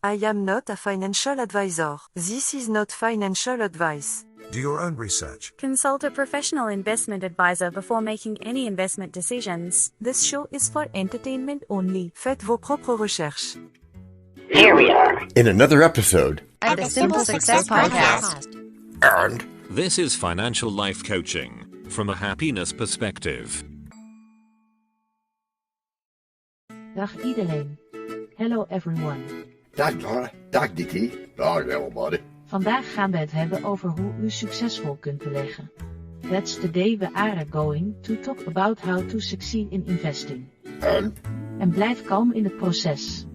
I am not a financial advisor. This is not financial advice. Do your own research. Consult a professional investment advisor before making any investment decisions. This show is for entertainment only. Faites vos propres recherches. Here we are in another episode of the Simple Success Podcast. And this is financial life coaching from a happiness perspective. Dag iedereen. Hello everyone. Dag Laura, dag DT, dag everybody. Vandaag gaan we het hebben over hoe u succesvol kunt beleggen. That's the day we are going to talk about how to succeed in investing. En blijf kalm in het proces.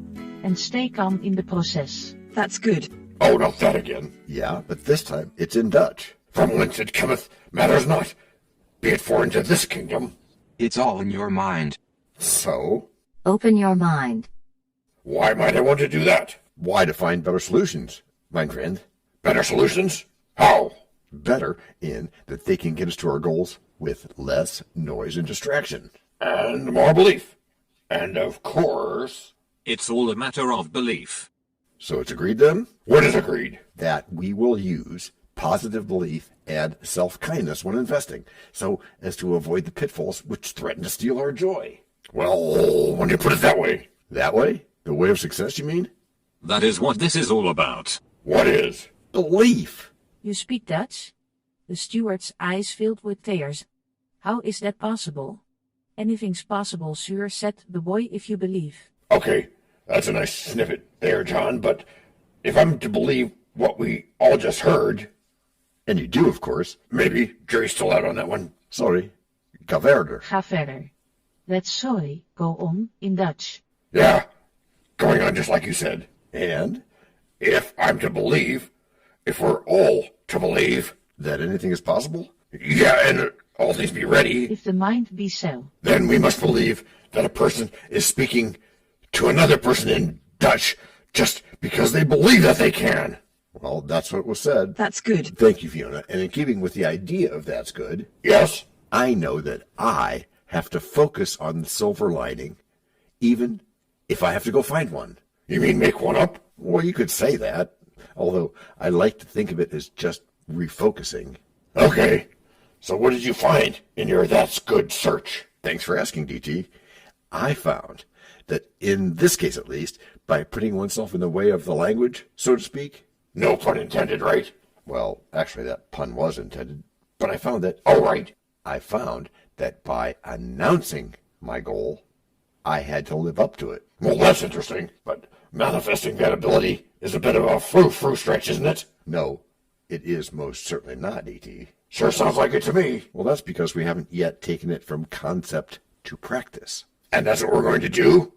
And stay calm in the process. That's good. Oh, not that again. Yeah, but this time it's in Dutch. From whence it cometh matters not. Be it foreign to this kingdom. It's all in your mind. So? Open your mind. Why might I want to do that? Why to find better solutions, my friend. Better solutions? How? Better in that they can get us to our goals with less noise and distraction. And more belief. And of course... It's all a matter of belief. So it's agreed then? What is agreed? That we will use positive belief and self-kindness when investing, so as to avoid the pitfalls which threaten to steal our joy. Well, when you put it that way. That way? The way of success, you mean? That is what this is all about. What is? Belief. You speak Dutch? The steward's eyes filled with tears. How is that possible? Anything's possible, sir, said the boy, if you believe. Okay, that's a nice snippet there, John, but if I'm to believe what we all just heard, and you do, of course, maybe jury's still out on that one. Sorry. Ga verder. Ga verder. That's sorry, go on, in Dutch. Yeah, going on just like you said. And if I'm to believe, if we're all to believe that anything is possible, yeah, and all things be ready, if the mind be so, then we must believe that a person is speaking to another person in Dutch just because they believe that they can. Well, that's what was said. That's good. Thank you, Fiona. And in keeping with the idea of that's good, yes, I know that I have to focus on the silver lining, even if I have to go find one. You mean make one up? Well, you could say that, although I like to think of it as just refocusing. Okay, so what did you find in your That's Good search? Thanks for asking, DT. I found that in this case at least, by putting oneself in the way of the language, so to speak. No pun intended, right? Well, actually that pun was intended, but I found that, oh right, I found that by announcing my goal, I had to live up to it. Well, that's interesting, but manifesting that ability is a bit of a frou-frou stretch, isn't it? No, it is most certainly not, E.T. Sure sounds like it to me. Well, that's because we haven't yet taken it from concept to practice. And that's what we're going to do?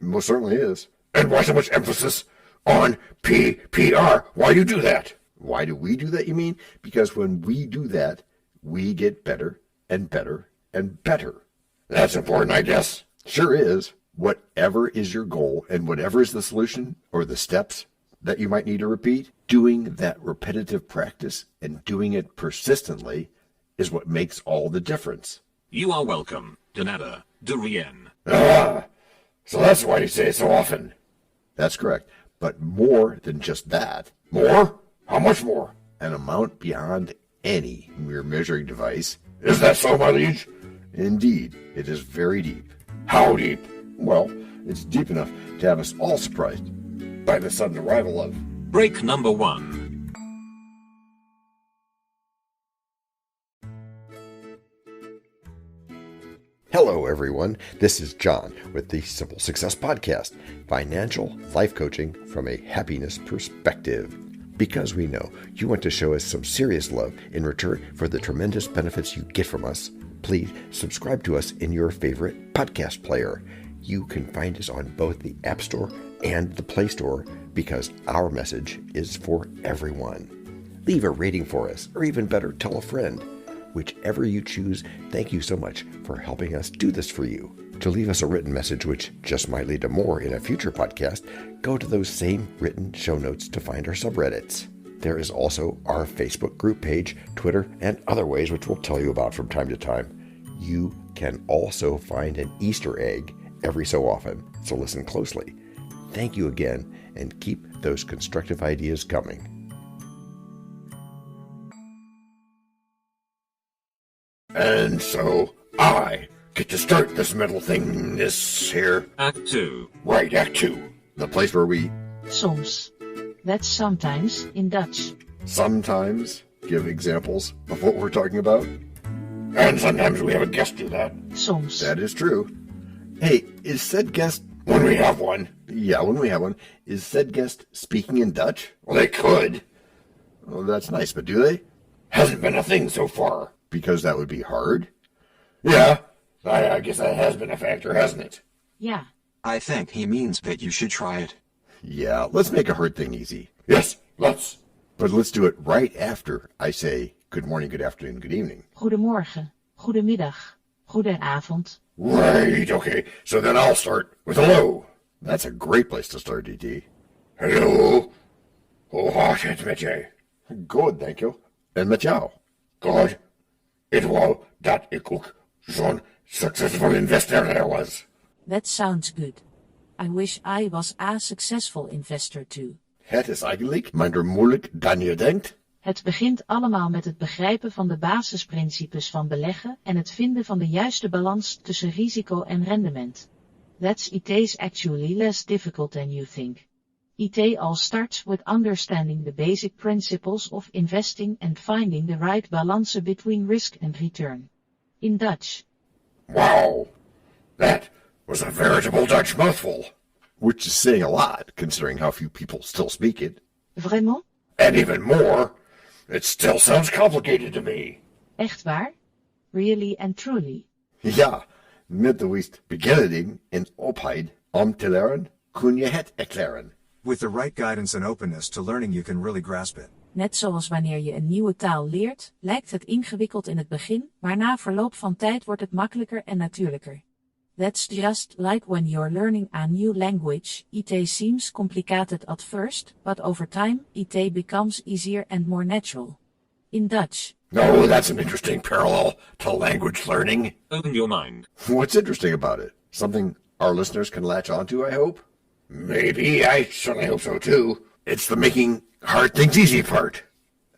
Most certainly is. And why so much emphasis on PPR? Why do you do that? Why do we do that, you mean? Because when we do that, we get better and better and better. That's important, I guess. Sure is. Whatever is your goal and whatever is the solution or the steps that you might need to repeat, doing that repetitive practice and doing it persistently is what makes all the difference. You are welcome, de nada, de rien. Ah, so that's why you say it so often. That's correct. But more than just that. More? How much more? An amount beyond any mere measuring device. Is that so, my liege? Indeed, it is very deep. How deep? Well, it's deep enough to have us all surprised by the sudden arrival of... Break number 1. Hello, everyone. This is John with the Simple Success Podcast, financial life coaching from a happiness perspective. Because we know you want to show us some serious love in return for the tremendous benefits you get from us, please subscribe to us in your favorite podcast player. You can find us on both the App Store and the Play Store because our message is for everyone. Leave a rating for us, or even better, tell a friend. Whichever you choose, thank you so much for helping us do this for you. To leave us a written message, which just might lead to more in a future podcast, go to those same written show notes to find our subreddits. There is also our Facebook group page, Twitter, and other ways which we'll tell you about from time to time. You can also find an Easter egg every so often, so listen closely. Thank you again, and keep those constructive ideas coming. And so I get to start this metal thing, this here. Act 2. Right, Act 2. The place where we Soms. That's sometimes in Dutch. sometimes give examples of what we're talking about. And sometimes we have a guest do that. Soms. That is true. Hey, is said guest... When we have one. Yeah, when we have one. Is said guest speaking in Dutch? Well, they could. Well, that's nice, but do they? Hasn't been a thing so far. Because that would be hard? Yeah, I guess that has been a factor, hasn't it? Ja. I think he means that you should try it. Yeah, let's make a hard thing easy. Yes, let's. But let's do it right after I say good morning, good afternoon, good evening. Goedemorgen. Goedemiddag. Goedenavond. Right, okay. So then I'll start with hello. That's a great place to start, DT. Hello. Hoe gaat het met jij? Good, thank you. En met jou? Good. Ik wou dat ik ook zo'n successful investor was. That sounds good. I wish I was a successful investor too. Het is eigenlijk minder moeilijk dan je denkt. Het begint allemaal met het begrijpen van de basisprincipes van beleggen en het vinden van de juiste balans tussen risico en rendement. It's actually less difficult than you think. It all starts with understanding the basic principles of investing and finding the right balance between risk and return. In Dutch. Wow, that was a veritable Dutch mouthful. Which is saying a lot, considering how few people still speak it. Vraiment? And even more, it still sounds complicated to me. Echt waar? Really and truly. Ja, met de wist beginning in opheid om te leren, kun je het erklaren. With the right guidance and openness to learning, you can really grasp it. Net zoals wanneer je een nieuwe taal leert, lijkt het ingewikkeld in het begin, maar na verloop van tijd wordt het makkelijker en natuurlijker. That's just like when you're learning a new language. It seems complicated at first, but over time, it becomes easier and more natural. In Dutch. No, that's an interesting parallel to language learning. Open your mind. What's interesting about it? Something our listeners can latch onto, I hope? Maybe, I certainly hope so too. It's the making hard things easy part.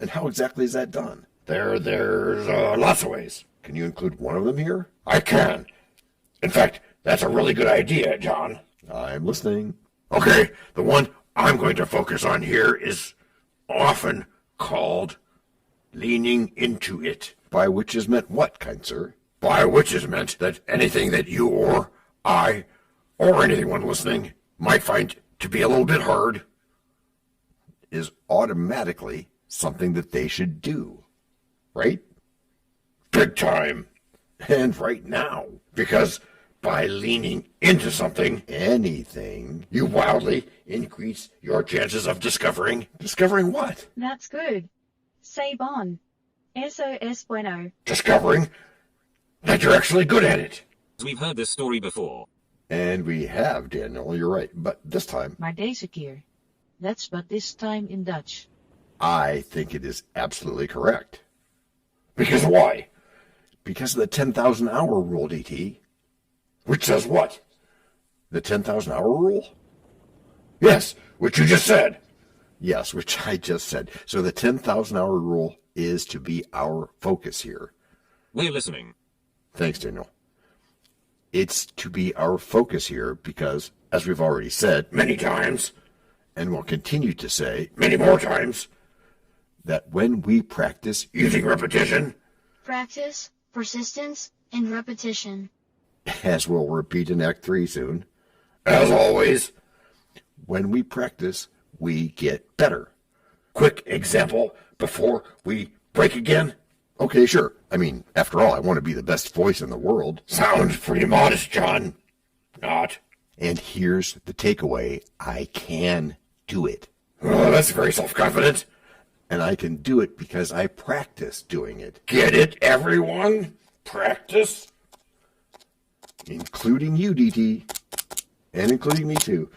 And how exactly is that done? There's lots of ways. Can you include one of them here? I can. In fact, that's a really good idea, John. I'm listening. Okay, the one I'm going to focus on here is often called leaning into it. By which is meant what, kind sir? By which is meant that anything that you or I or anyone listening might find to be a little bit hard is automatically something that they should do. Right? Big time. And right now. Because by leaning into something, anything, you wildly increase your chances of discovering. Discovering what? That's good. Say bon. Eso es bueno. Discovering that you're actually good at it. We've heard this story before. And we have, Daniel, you're right. But this time, Maar deze keer. That's but this time in Dutch. I think it is absolutely correct. Because why? Because of the 10,000 hour rule, DT. Which says what? The 10,000 hour rule? Yes, which you just said. Yes, which I just said. So the 10,000 hour rule is to be our focus here. We're listening. Thanks, Daniel. It's to be our focus here because, as we've already said many times, and will continue to say many more times, that when we practice using repetition, Practice, persistence, and repetition. as we'll repeat in Act 3 soon, as always, when we practice, we get better. Quick example before we break again? Okay, sure. I mean, after all, I want to be the best voice in the world. Sounds pretty modest, John. Not. And here's the takeaway. I can do it. Oh, that's very self-confident. And I can do it because I practice doing it. Get it, everyone? Practice? Including you, DT. And including me, too.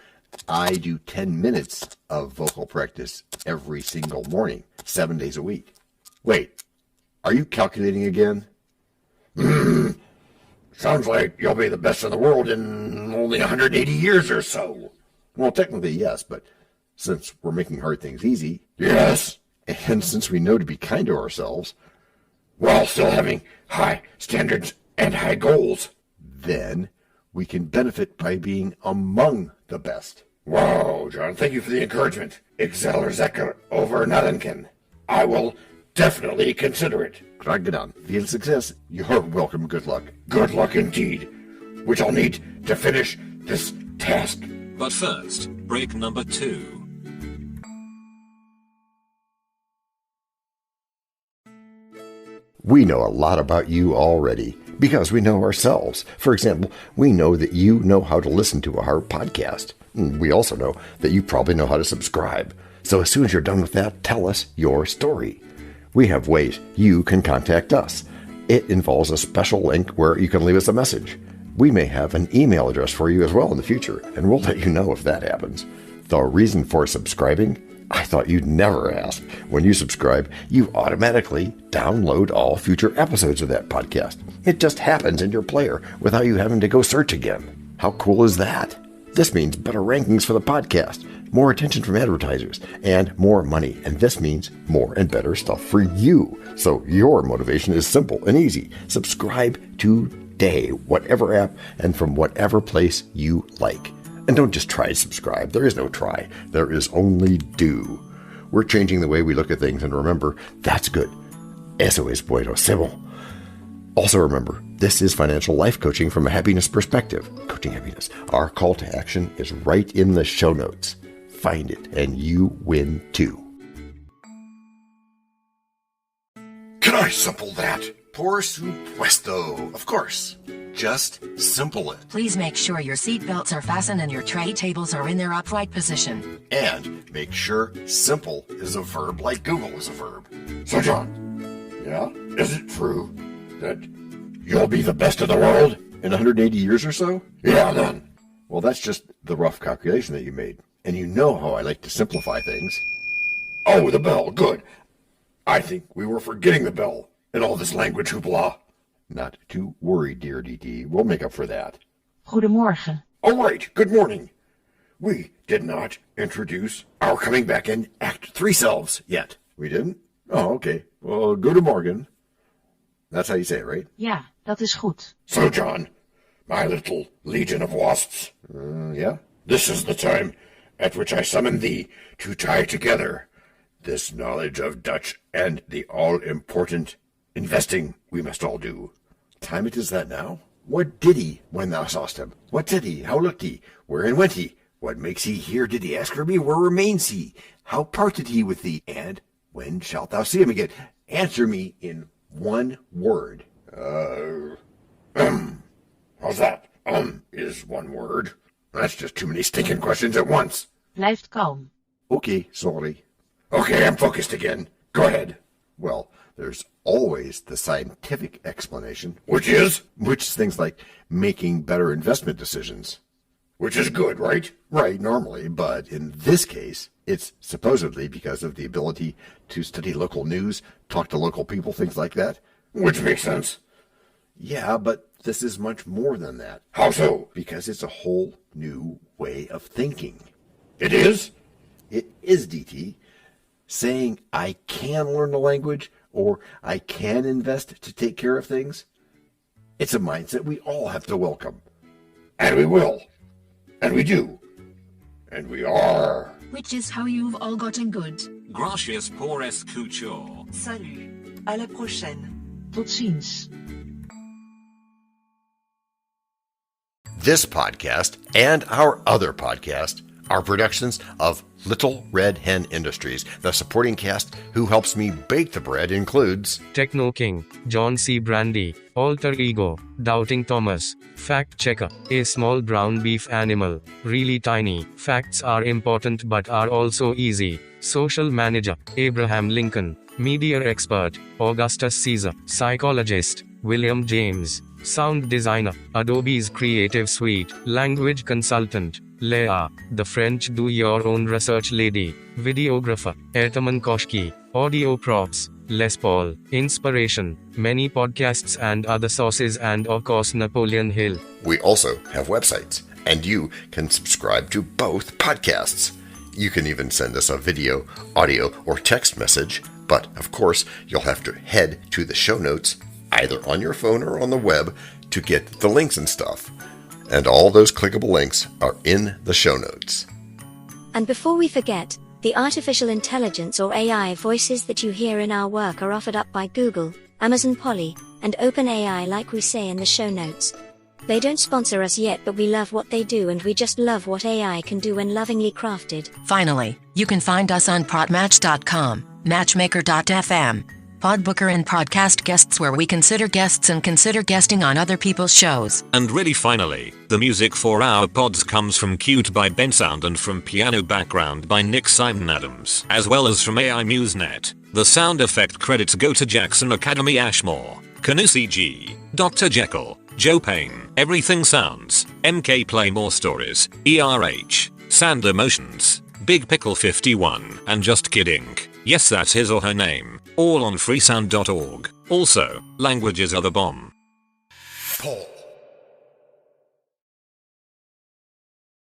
I do 10 minutes of vocal practice every single morning, 7 days a week. Wait, are you calculating again? Sounds like you'll be the best in the world in only 180 years or so. Well, technically, yes, but since we're making hard things easy. Yes. And since we know to be kind to ourselves, while still having high standards and high goals, then we can benefit by being among the best. Wow, John, thank you for the encouragement. Ich soll sicher over Nadenken. I will definitely consider it. Graag Viel success. You're welcome. Good luck. Good luck indeed, which I'll need to finish this task. But first, break number 2. We know a lot about you already because we know ourselves. For example, we know that you know how to listen to our podcast. We also know that you probably know how to subscribe. So as soon as you're done with that, tell us your story. We have ways you can contact us. It involves a special link where you can leave us a message. We may have an email address for you as well in the future, and we'll let you know if that happens. The reason for subscribing? I thought you'd never ask. When you subscribe, you automatically download all future episodes of that podcast. It just happens in your player without you having to go search again. How cool is that? This means better rankings for the podcast, more attention from advertisers, and more money. And this means more and better stuff for you. So your motivation is simple and easy. Subscribe today, whatever app and from whatever place you like. And don't just try to subscribe. There is no try. There is only do. We're changing the way we look at things, and remember, that's good. Eso es bueno, Sybil. Also remember, this is financial life coaching from a happiness perspective. Coaching happiness. Our call to action is right in the show notes. Find it, and you win too. Can I simple that? Por supuesto. Of course. Just simple it. Please make sure your seat belts are fastened and your tray tables are in their upright position. And make sure simple is a verb like Google is a verb. So, John, yeah, is it true that you'll be the best in the world in 180 years or so? Yeah, then. Well, that's just the rough calculation that you made. And you know how I like to simplify things. Oh, the bell. Good. I think we were forgetting the bell in all this language hoopla. Not to worry, dear DD. We'll make up for that. Goedemorgen. All right. Good morning. We did not introduce our coming back in Act 3 selves yet. We didn't? Oh, okay. Well, goedemorgen. That's how you say it, right? Ja, dat is goed. So, John, my little legion of wasps. Yeah? This is the time at which I summon thee to tie together this knowledge of Dutch and the all-important investing we must all do. Time it is that now? What did he when thou saw'st him? What did he? How looked he? Wherein went he? What makes he here? Did he ask for me? Where remains he? How parted he with thee? And when shalt thou see him again? Answer me in one word. How's that? Is one word. That's just too many stinking questions at once. Blijft kalm. Okay, sorry. Okay, I'm focused again. Go ahead. Well, there's always the scientific explanation. Which is things like making better investment decisions. Which is good, right? Right, normally, but in this case, it's supposedly because of the ability to study local news, talk to local people, things like that. Which makes sense. Yeah, but this is much more than that. How so? Because it's a whole new way of thinking. It is? It is, DT. Saying I can learn the language or I can invest to take care of things, it's a mindset we all have to welcome. And we will. And we do. And we are. Which is how you've all gotten good. Gracias por escuchar. Salut. À la prochaine. Tot ziens. This podcast and our other podcast are productions of Little Red Hen Industries. The supporting cast who helps me bake the bread includes Techno King, John Brandy, Alter Ego, Doubting Thomas, Fact Checker, a small brown beef animal, really tiny, facts are important but are also easy, Social Manager, Abraham Lincoln, Media Expert, Augustus Caesar, Psychologist, William James, Sound Designer, Adobe's Creative Suite, Language Consultant, Leah, the French do-your-own research lady, Videographer, Ertaman Koshki, Audio Props, Les Paul, Inspiration, many podcasts and other sources and of course Napoleon Hill. We also have websites, and you can subscribe to both podcasts. You can even send us a video, audio, or text message, but of course, you'll have to head to the show notes, either on your phone or on the web, to get the links and stuff. And all those clickable links are in the show notes. And before we forget, the artificial intelligence or AI voices that you hear in our work are offered up by Google, Amazon Polly, and OpenAI like we say in the show notes. They don't sponsor us yet, but we love what they do, and we just love what AI can do when lovingly crafted. Finally, you can find us on podmatch.com, matchmaker.fm, Podbooker, and Podcast Guests, where we consider guests and consider guesting on other people's shows. And really finally, the music for our pods comes from Cute by Bensound and from Piano Background by Nick Simon Adams, as well as from AI MuseNet. The sound effect credits go to Jackson Academy Ashmore, Canusi G, Dr. Jekyll, Joe Payne, Everything Sounds, MK Play More Stories, ERH, Sand Emotions, Big Pickle 51, and Just Kidding. Yes, that's his or her name. All on freesound.org. Also, languages are the bomb. Paul.